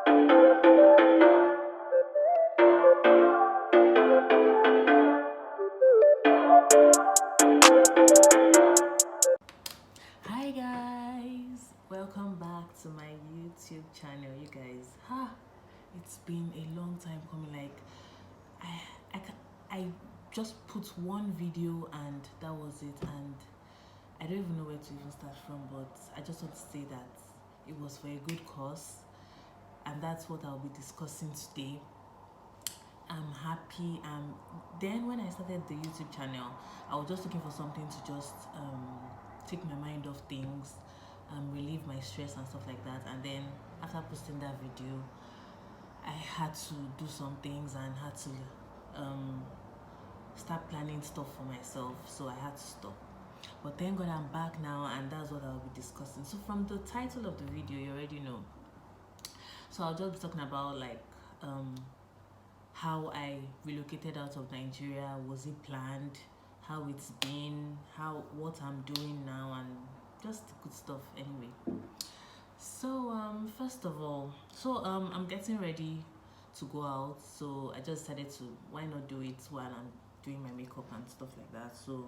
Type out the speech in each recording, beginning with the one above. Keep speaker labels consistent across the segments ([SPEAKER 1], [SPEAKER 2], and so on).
[SPEAKER 1] Hi guys, welcome back to my YouTube channel. You guys, it's been a long time coming. Like I just put one video and that was it, and I don't even know where to even start from. But I just want to say that it was for a good cause, and that's what I'll be discussing today. I'm happy. Then when I started the YouTube channel, I was just looking for something to just take my mind off things, relieve my stress and stuff like that. And then after posting that video, I had to do some things and had to start planning stuff for myself. So I had to stop. But thank God I'm back now, and that's what I'll be discussing. So from the title of the video, you already know. So I'll just be talking about like how I relocated out of Nigeria. Was it planned? How it's been? What I'm doing now, and just good stuff anyway. So first of all, I'm getting ready to go out. So I just decided to why not do it while I'm doing my makeup and stuff like that. So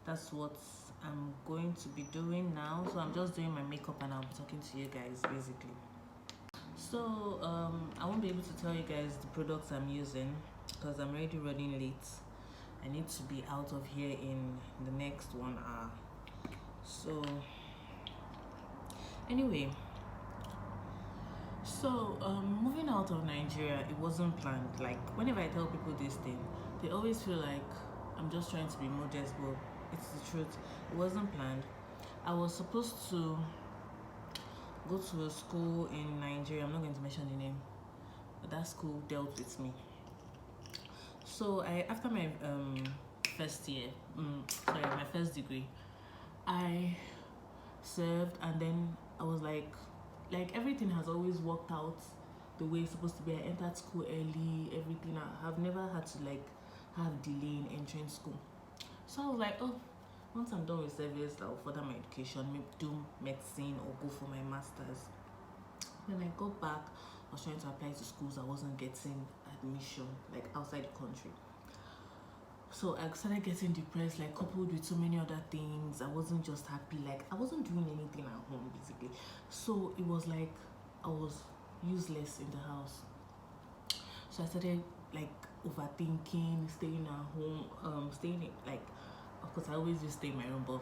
[SPEAKER 1] that's what I'm going to be doing now. So I'm just doing my makeup and I'll be talking to you guys basically. So I won't be able to tell you guys the products I'm using because I'm already running late. I need to be out of here in the next 1 hour. So anyway, moving out of Nigeria, it wasn't planned. Like whenever I tell people this thing, they always feel like I'm just trying to be modest, but it's the truth. It wasn't planned. I was supposed to go to a school in Nigeria. I'm not going to mention the name, but that school dealt with me. So after my first year, my first degree, I served, and then I was like everything has always worked out the way it's supposed to be. I entered school early, everything. I've never had to like have delay in entering school. So I was like, oh, once I'm done with service, I'll further my education, maybe do medicine or go for my master's. When I got back, I was trying to apply to schools. I wasn't getting admission, like outside the country. So I started getting depressed, like coupled with so many other things. I wasn't just happy, like I wasn't doing anything at home basically. So it was like I was useless in the house. So I started like overthinking, staying at home, of course I always used to stay in my room, but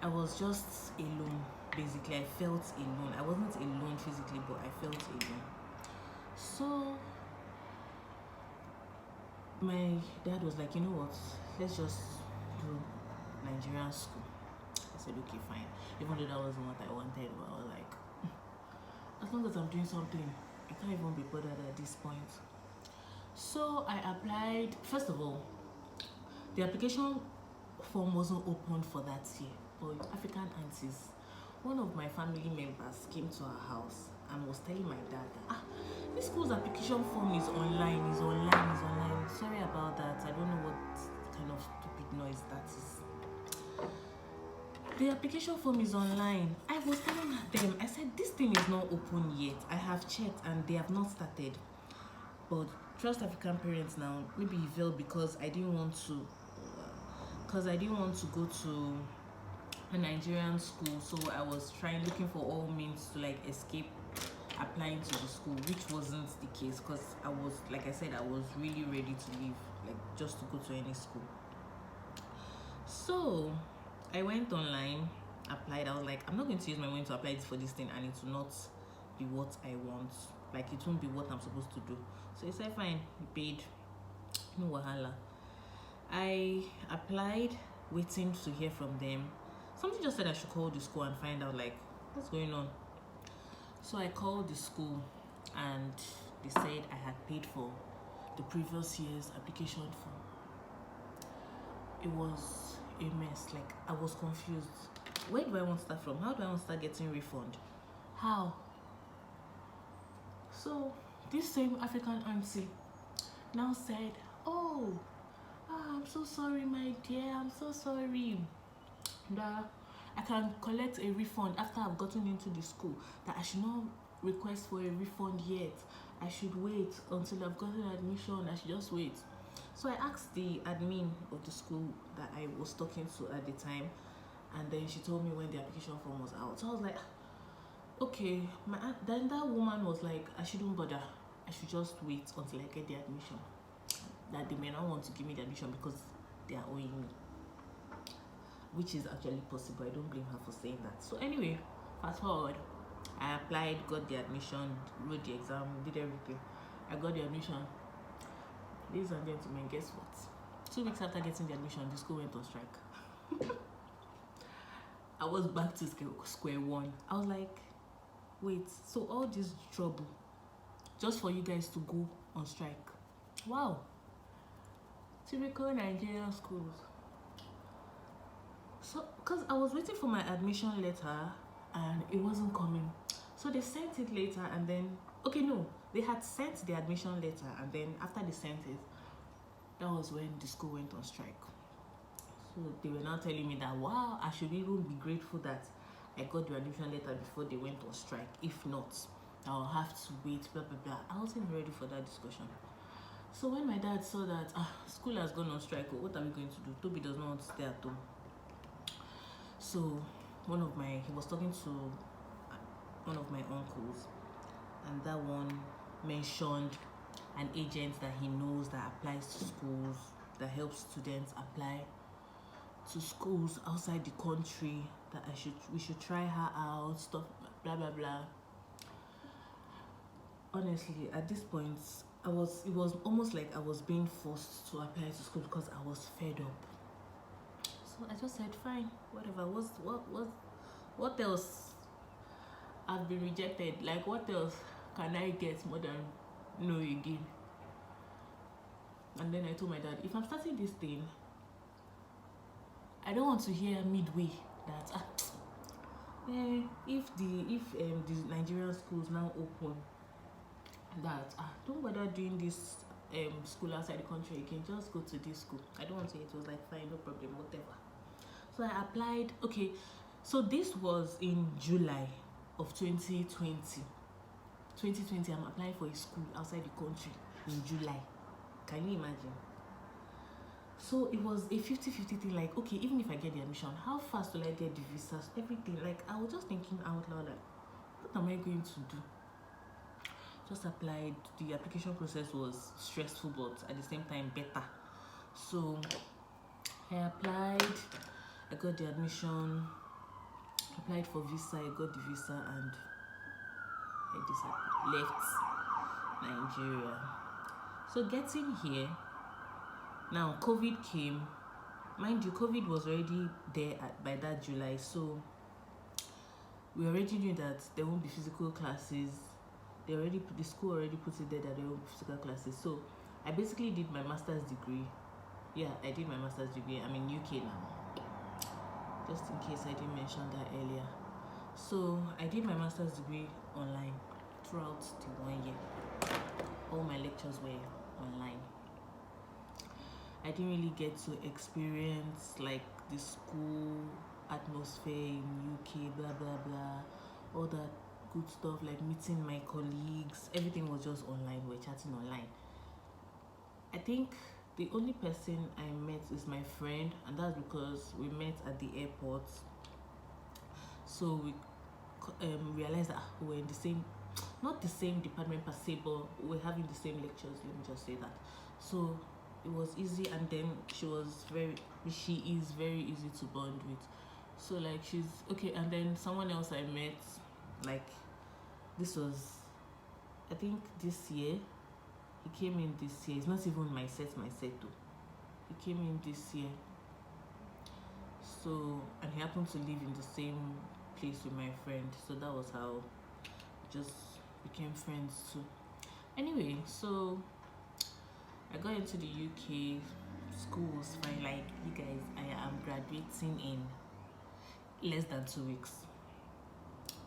[SPEAKER 1] I was just alone basically. I felt alone. I wasn't alone physically, but I felt alone. So my dad was like, you know what, let's just do Nigerian school. I said okay, fine, even though that wasn't what I wanted, but I was like, as long as I'm doing something, I can't even be bothered at this point. So I applied. First of all, the application form wasn't open for that year, but African aunties, one of my family members came to our house and was telling my dad that this school's application form is online. Sorry about that. I don't know what kind of stupid noise that is. The application form is online. I was telling them, I said, this thing is not open yet. I have checked and they have not started. But trust African parents now. Maybe he felt because I didn't want to go to a Nigerian school, so I was looking for all means to like escape applying to the school, which wasn't the case because I was, like I said, I was really ready to leave, like just to go to any school. So I went online, applied. I was like, I'm not going to use my money to apply for this thing and it will not be what I want, like it won't be what I'm supposed to do. So he said fine, he paid, no wahala. I applied, waiting to hear from them. Something just said I should call the school and find out like what's going on. So I called the school and they said I had paid for the previous year's application form. It was a mess. Like I was confused. Where do I want to start from? How do I want to start getting refund? How? So this same African auntie now said, oh, I'm so sorry, my dear. I'm so sorry. That I can collect a refund after I've gotten into the school. That I should not request for a refund yet. I should wait until I've gotten admission. I should just wait. So I asked the admin of the school that I was talking to at the time, and then she told me when the application form was out. So I was like, okay. Then that woman was like, I shouldn't bother. I should just wait until I get the admission. That they may not want to give me the admission because they are owing me, which is actually possible. I don't blame her for saying that. So anyway, fast forward, I applied, got the admission, wrote the exam, did everything. I got the admission. Ladies and gentlemen, guess what? 2 weeks after getting the admission, the school went on strike. I was back to square one. I was like, wait, so all this trouble just for you guys to go on strike? Wow. Typical Nigerian schools. So, because I was waiting for my admission letter and it wasn't coming. So they sent it later, and then, okay, no, they had sent the admission letter, and then after they sent it, that was when the school went on strike. So they were now telling me that, wow, I should even be grateful that I got the admission letter before they went on strike. If not, I'll have to wait, blah, blah, blah. I wasn't ready for that discussion. So when my dad saw that school has gone on strike, what are we going to do? Toby does not want to stay at home. So he was talking to one of my uncles, and that one mentioned an agent that he knows that applies to schools, that helps students apply to schools outside the country, that we should try her out, stuff, blah blah blah. Honestly, at this point, it was almost like I was being forced to apply to school because I was fed up. So I just said, fine, whatever. What else? I've been rejected. Like, what else can I get more than no again? And then I told my dad, if I'm starting this thing, I don't want to hear midway that if the Nigerian schools now open, that don't bother doing this school outside the country again, just go to this school. I don't want to hear it. Was like, fine, no problem, whatever. So I applied. Okay, so this was in July of 2020. I'm applying for a school outside the country in July. Can you imagine? So it was a 50-50 thing. Like, okay, even if I get the admission, how fast will I get the visas? Everything. Like, I was just thinking out loud, like, what am I going to do? Just applied. The application process was stressful, but at the same time better. So I applied, I got the admission, applied for visa, I got the visa, and I left Nigeria. So getting here, now COVID came. Mind you, COVID was already there by that July, so we already knew that there won't be physical classes. The school already put it there that there won't be physical classes. So I basically did my master's degree. Yeah, I did my master's degree. I'm in UK now, just in case I didn't mention that earlier. So I did my master's degree online throughout the 1 year. All my lectures were online. I didn't really get to experience like the school atmosphere in UK, blah blah blah, all that good stuff, like meeting my colleagues. Everything was just online. We're chatting online. I think the only person I met is my friend, and that's because we met at the airport. So we realized that we were in the same, not the same department per se, but we were having the same lectures. Let me just say that. So it was easy, and then she is very easy to bond with. So like, she's okay. And then someone else I met, like, this was, I think this year. He came in this year. It's not even my set though. He came in this year. So, and he happened to live in the same place with my friend. So that was how we just became friends too. Anyway, so I got into the UK. School was fine. Like, you guys, I am graduating in less than 2 weeks.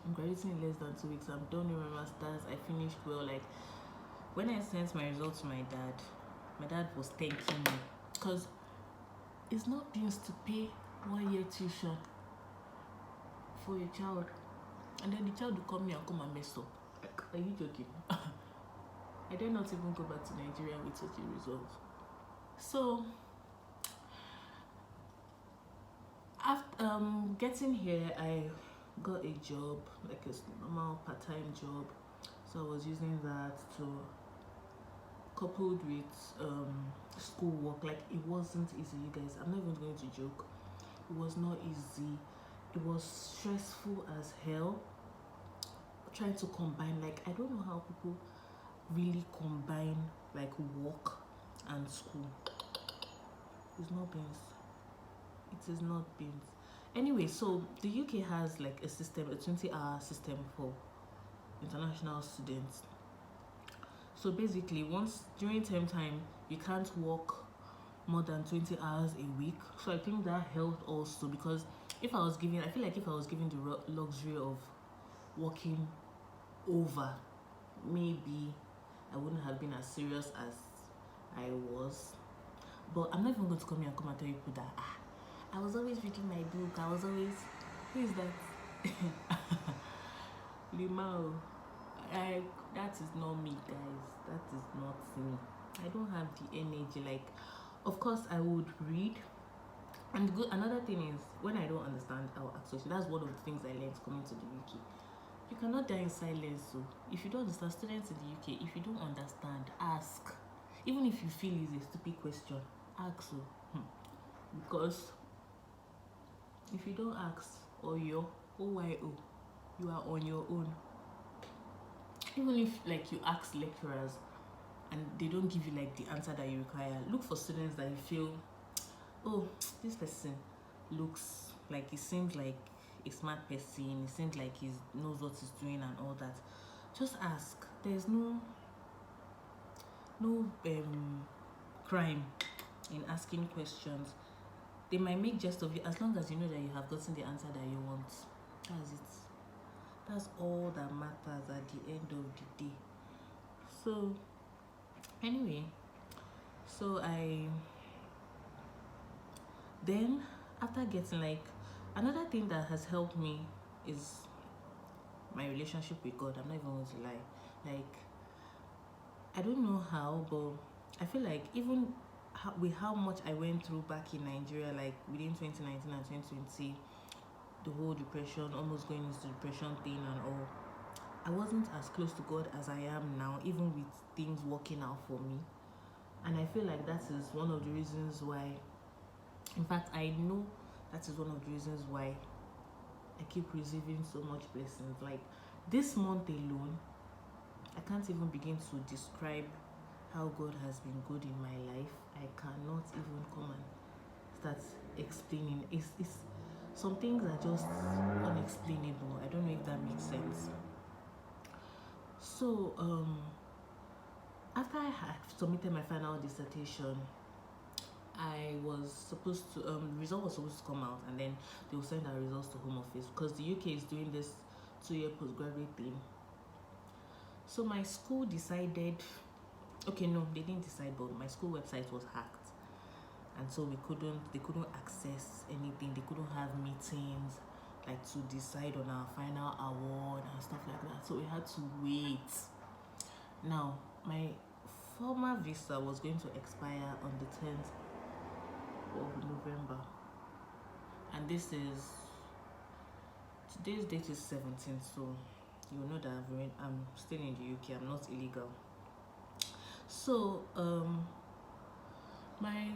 [SPEAKER 1] I'm graduating in less than 2 weeks. I'm done with my master's. I finished well. Like, when I sent my results to my dad was thanking me, because it's not beans to pay 1 year tuition for a child, and then the child will come here and come and mess up. Are you joking? I dare not even go back to Nigeria with such a result. So after getting here, I got a job, like a normal part-time job. So I was using that to coupled with school work. Like, it wasn't easy, you guys. I'm not even going to joke. It was not easy. It was stressful as hell. Trying to combine, like, I don't know how people really combine like work and school. It's not beans. It is not beans. Anyway, so the UK has like a system, a 20-hour system for international students. So basically, once during term time, you can't work more than 20 hours a week. So I think that helped also, because I feel like if I was given the luxury of working over, maybe I wouldn't have been as serious as I was. But I'm not even going to come here and tell people that I was always reading my book. I was always, who is that? Limao. That is not me, guys. That is not me. I don't have the energy. Like, of course I would read. And another thing is, when I don't understand, I will ask questions. That's one of the things I learned coming to the UK. You cannot die in silence. So if you don't understand, students in the UK, if you don't understand, ask. Even if you feel it's a stupid question, ask. So because if you don't ask, or your OYO, you are on your own. Even if like you ask lecturers and they don't give you like the answer that you require, look for students that you feel, oh, this person looks like, he seems like a smart person, it seems like he knows what he's doing and all that. Just ask. There's no crime in asking questions. They might make jest of you, as long as you know that you have gotten the answer that you want. That's it. That's all that matters at the end of the day. So anyway, so then after getting, like, another thing that has helped me is my relationship with God. I'm not even going to lie. Like, I don't know how, but I feel like even with how much I went through back in Nigeria, like within 2019 and 2020, the whole depression, almost going into depression thing and all, I wasn't as close to God as I am now, even with things working out for me. And I feel like that is one of the reasons why, in fact, I know that is one of the reasons why I keep receiving so much blessings. Like, this month alone, I can't even begin to describe how God has been good in my life. I cannot even come and start explaining. It's some things are just unexplainable. I don't know if that makes sense. So after I had submitted my final dissertation, I was supposed to the result was supposed to come out, and then they will send our results to Home Office, because the UK is doing this 2-year postgraduate thing. So my school decided, okay, no, they didn't decide, but my school website was hacked, and so they couldn't access anything. They couldn't have meetings like to decide on our final award and stuff like that. So we had to wait. Now my former visa was going to expire on the 10th of November, and today's date is 17th, so you know that I'm still in the UK. I'm not illegal. So my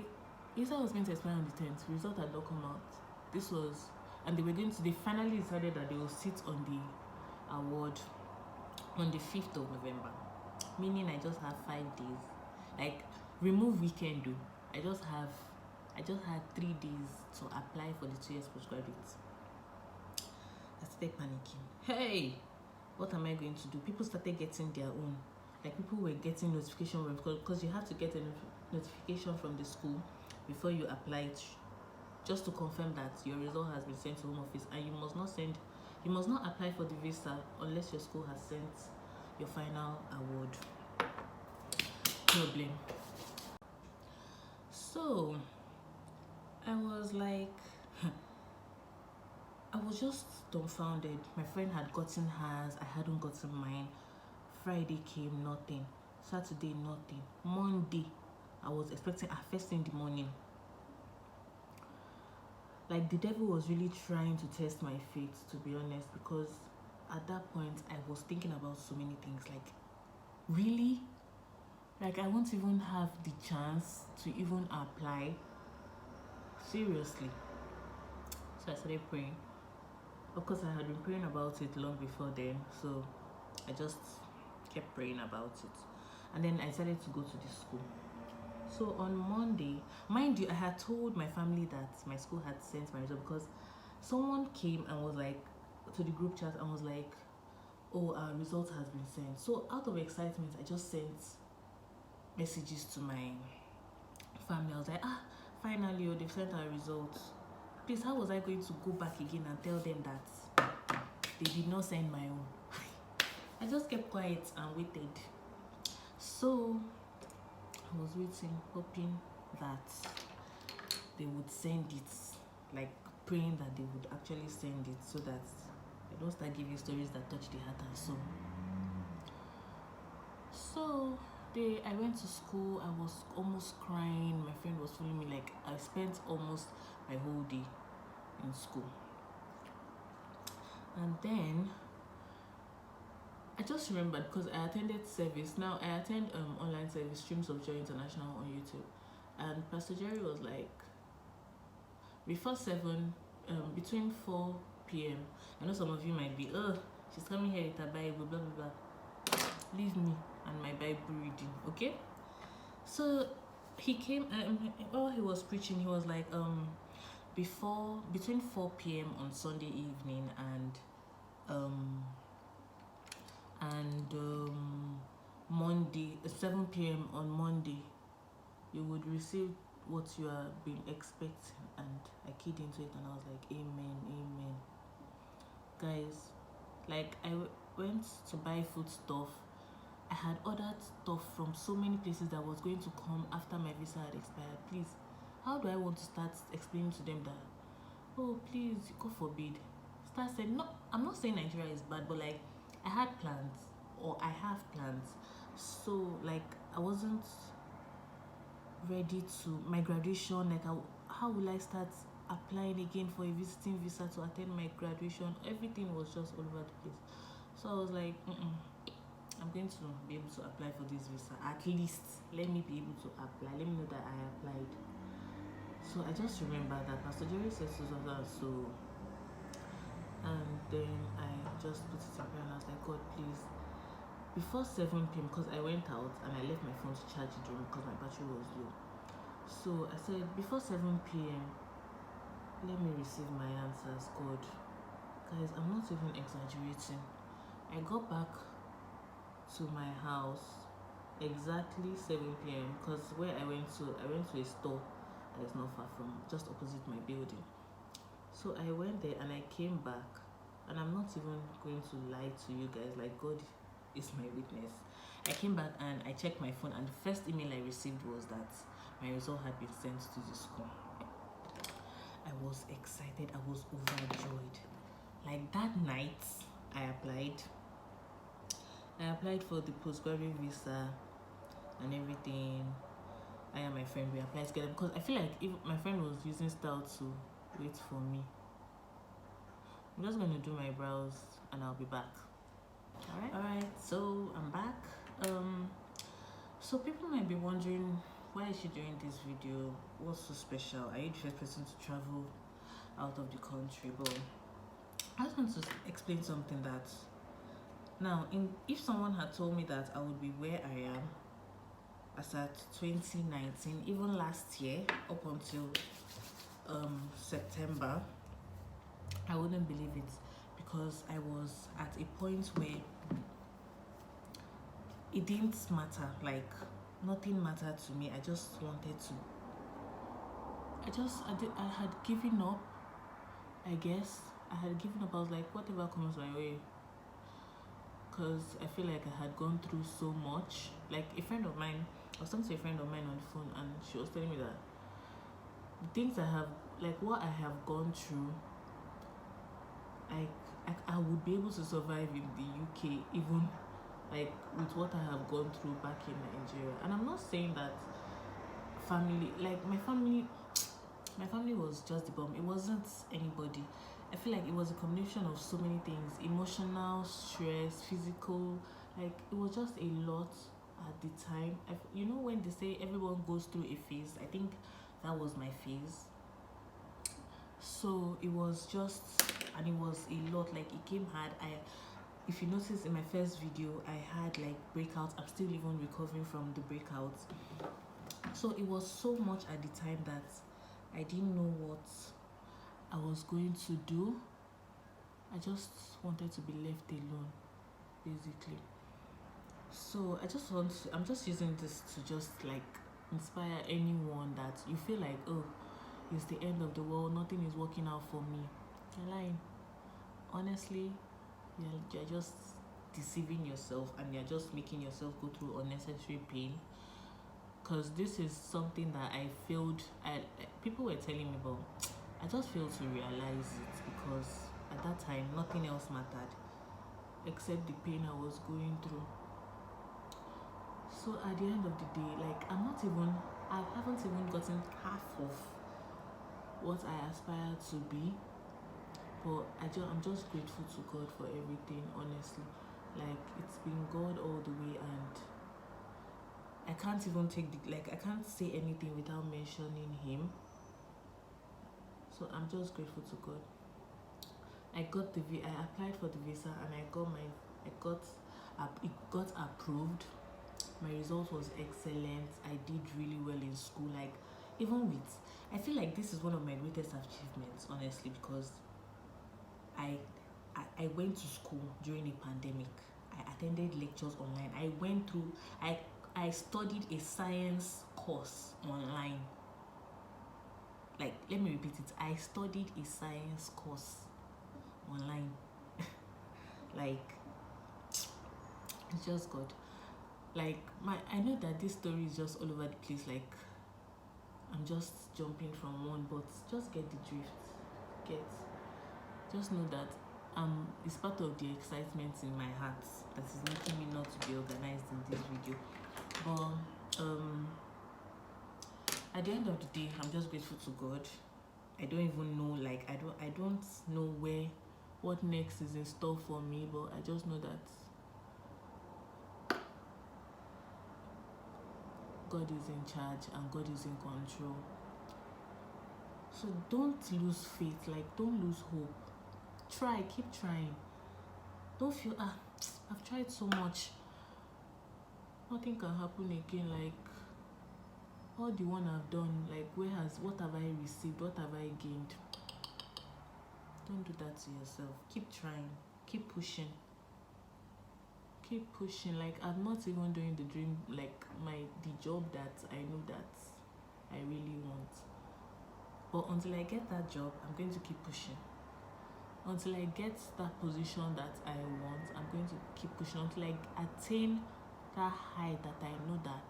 [SPEAKER 1] visa was going to expire on the 10th. Result had not come out. And they finally decided that they will sit on the award on the 5th of November, meaning I just have 5 days. Like, remove weekend though. I just had 3 days to apply for the 2 years postgraduate. I started panicking. Hey, what am I going to do? People started getting their own. Like, people were getting notification because you have to get a notification from the school before you apply, just to confirm that your result has been sent to Home Office, and you must not apply for the visa unless your school has sent your final award. Problem. So I was like, I was just dumbfounded. My friend had gotten hers, I hadn't gotten mine. Friday came, nothing. Saturday, nothing. Monday, I was expecting a first thing in the morning. Like, the devil was really trying to test my faith, to be honest, because at that point I was thinking about so many things. Like, really? Like, I won't even have the chance to even apply? Seriously? So I started praying. Of course, I had been praying about it long before then, so I just kept praying about it. And then I decided to go to the school. So on Monday, mind you, I had told my family that my school had sent my result, because someone came and was like, to the group chat, and was like, oh, our result has been sent. So out of excitement, I just sent messages to my family. I was like, finally, they've sent our results. Please, how was I going to go back again and tell them that they did not send my own? I just kept quiet and waited. So I was waiting, hoping that they would send it, like praying that they would actually send it, so that I don't start giving stories that touch the heart and soul. So I went to school. I was almost crying. My friend was following me. Like, I spent almost my whole day in school. And then I just remembered, because I attended service. Now I attend online service, Streams of Joy International, on YouTube. And Pastor Jerry was like, before 7, between 4 p.m. I know some of you might be, she's coming here with her Bible, blah, blah, blah. Leave me and my Bible reading, okay? So he came, while he was preaching, he was like, between 4 p.m. on Sunday evening and Monday, 7 p.m. on Monday, you would receive what you have been expecting. And I keyed into it, and I was like, amen, amen. Guys, like, I went to buy food stuff. I had ordered stuff from so many places that was going to come after my visa had expired. Please, how do I want to start explaining to them that, oh, please, God forbid, start saying, no, I'm not saying Nigeria is bad, but like, I had plans, or I have plans. So like, I wasn't ready to my graduation. Like, how will I start applying again for a visiting visa to attend my graduation? Everything was just all over the place. So I was like, I'm going to be able to apply for this visa. At least let me be able to apply. Let me know that I applied. So I just remember that Pastor Jerry said so, and then I just put it in prayer, and I was like, God, please, before 7 p.m., because I went out and I left my phone to charge it because my battery was low. So I said, before 7 p.m., let me receive my answers, God. Guys, I'm not even exaggerating. I got back to my house exactly 7 p.m. because where I went to a store that is not far from, just opposite my building. So I went there and I came back, and I'm not even going to lie to you guys, like, God is my witness. I came back and I checked my phone, and the first email I received was that my result had been sent to the school. I was excited. I was overjoyed. Like, that night I applied for the postgraduate visa and everything. I and my friend, we applied together, because I feel like if my friend was using style to wait for me. I'm just going to do my brows and I'll be back. Alright, so I'm back. So people might be wondering, why is she doing this video? What's so special? Are you the first person to travel out of the country? But I just want to explain something that, now, if someone had told me that I would be where I am as at 2019, even last year, up until September, I wouldn't believe it, because I was at a point where it didn't matter. Like, nothing mattered to me. I just wanted to. I had given up. I guess I had given up. I was like, whatever comes my way, because I feel like I had gone through so much. Like, I was talking to a friend of mine on the phone, and she was telling me that the things I have, like what I have gone through, I would be able to survive in the UK even like with what I have gone through back in Nigeria. And I'm not saying that family, like my family was just the bomb. It wasn't anybody. I feel like it was a combination of so many things: emotional, stress, physical. Like it was just a lot at the time. You know when they say everyone goes through a phase, I think that was my phase. So it was just, and it was a lot. Like it came hard. If you notice in my first video, I had like breakouts. I'm still even recovering from the breakouts. So it was so much at the time that I didn't know what I was going to do. I just wanted to be left alone, basically. So I'm just using this to just like inspire anyone that you feel like, oh, it's the end of the world, nothing is working out for me. You're lying. Honestly, you're just deceiving yourself, and you're just making yourself go through unnecessary pain. Because this is something that I failed. People were telling me about. I just failed to realize it, because at that time nothing else mattered except the pain I was going through. So at the end of the day, like I haven't even gotten half of what I aspire to be. But I'm just grateful to God for everything, honestly. Like it's been God all the way, and I can't even I can't say anything without mentioning Him. So I'm just grateful to God. I applied for the visa, and it got approved. My result was excellent. I did really well in school. Like I feel like this is one of my greatest achievements, honestly, because I went to school during a pandemic. I attended lectures online. I studied a science course online. Like, let me repeat it. I studied a science course online. Like, it's just God. Like, I know that this story is just all over the place. Like, I'm just jumping from one, but just get the drift. Just know that it's part of the excitement in my heart that is making me not to be organized in this video. But at the end of the day, I'm just grateful to God. I don't even know, like I don't know what next is in store for me, but I just know that God is in charge and God is in control. So don't lose faith, like don't lose hope. Keep trying. Don't feel I've tried so much, nothing can happen again. Like all the one I've done, like what have I received, what have I gained? Don't do that to yourself. Keep trying, keep pushing. Like I'm not even doing the dream, like the job that I know that I really want. But until I get that job, I'm going to keep pushing. Until I get that position that I want, I'm going to keep pushing until I attain that height that I know that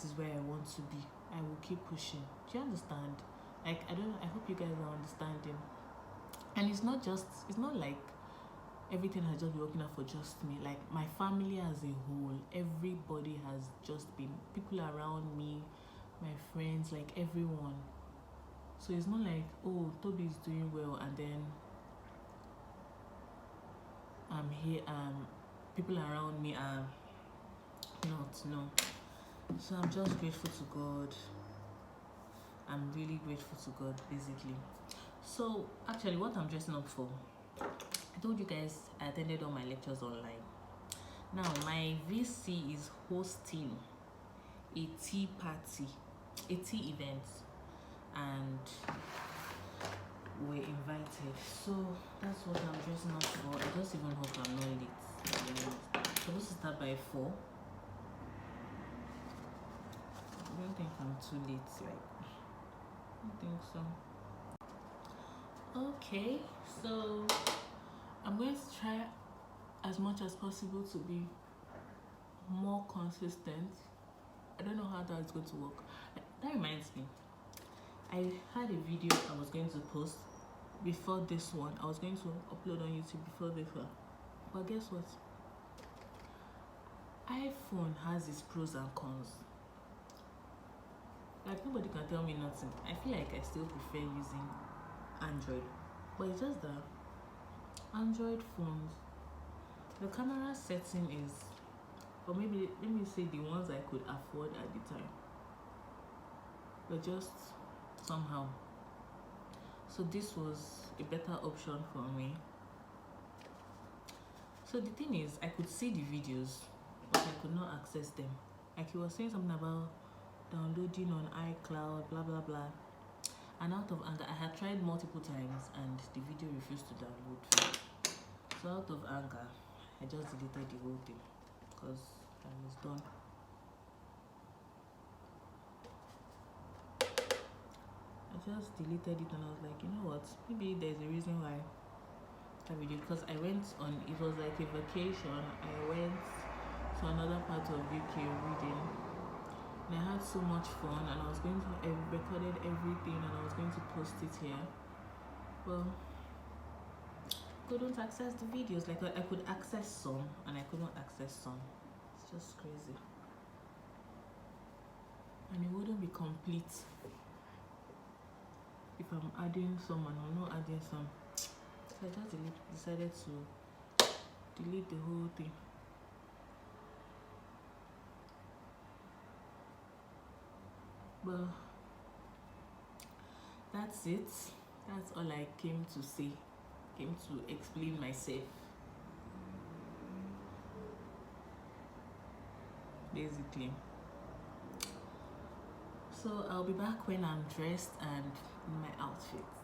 [SPEAKER 1] is where I want to be. I will keep pushing. Do you understand? Like I hope you guys are understanding. And it's not like everything has just been working out for just me. Like my family as a whole, everybody has just been, people around me, my friends, like everyone. So it's not like, oh, Toby is doing well and then I'm here, people around me are not. No. So I'm just grateful to God. I'm really grateful to God, basically. So actually what I'm dressing up for, I told you guys I attended all my lectures online. Now my VC is hosting a tea event, and we're invited. So that's what I'm dressing up for. I just even hope I'm not late. I'm supposed to start by 4. I don't think I'm too late. Like, I don't think so. Okay, so I'm going to try as much as possible to be more consistent. I don't know how that's going to work. That reminds me, I had a video I was going to post before this one. I was going to upload on YouTube before this one. But guess what? iPhone has its pros and cons. Like, nobody can tell me nothing. I feel like I still prefer using Android. But it's just that Android phones, the camera setting is, or maybe let me say the ones I could afford at the time, but just somehow. So this was a better option for me. So the thing is, I could see the videos, but I could not access them. Like, he was saying something about downloading on iCloud, blah blah blah. And out of anger, I had tried multiple times and the video refused to download. So out of anger, I just deleted the whole thing because I was done. I just deleted it and I was like, you know what? Maybe there's a reason why I video, because I went on, it was like a vacation. I went to another part of UK reading. And I had so much fun and I was going to, I recorded everything and I was going to post it here. Well, couldn't access the videos. Like, I could access some and I could not access some. It's just crazy. And it wouldn't be complete if I'm adding some and I'm not adding some. So I just decided to delete the whole thing. But that's it. That's all I came to say. Came to explain myself. Basically. So I'll be back when I'm dressed and in my outfit.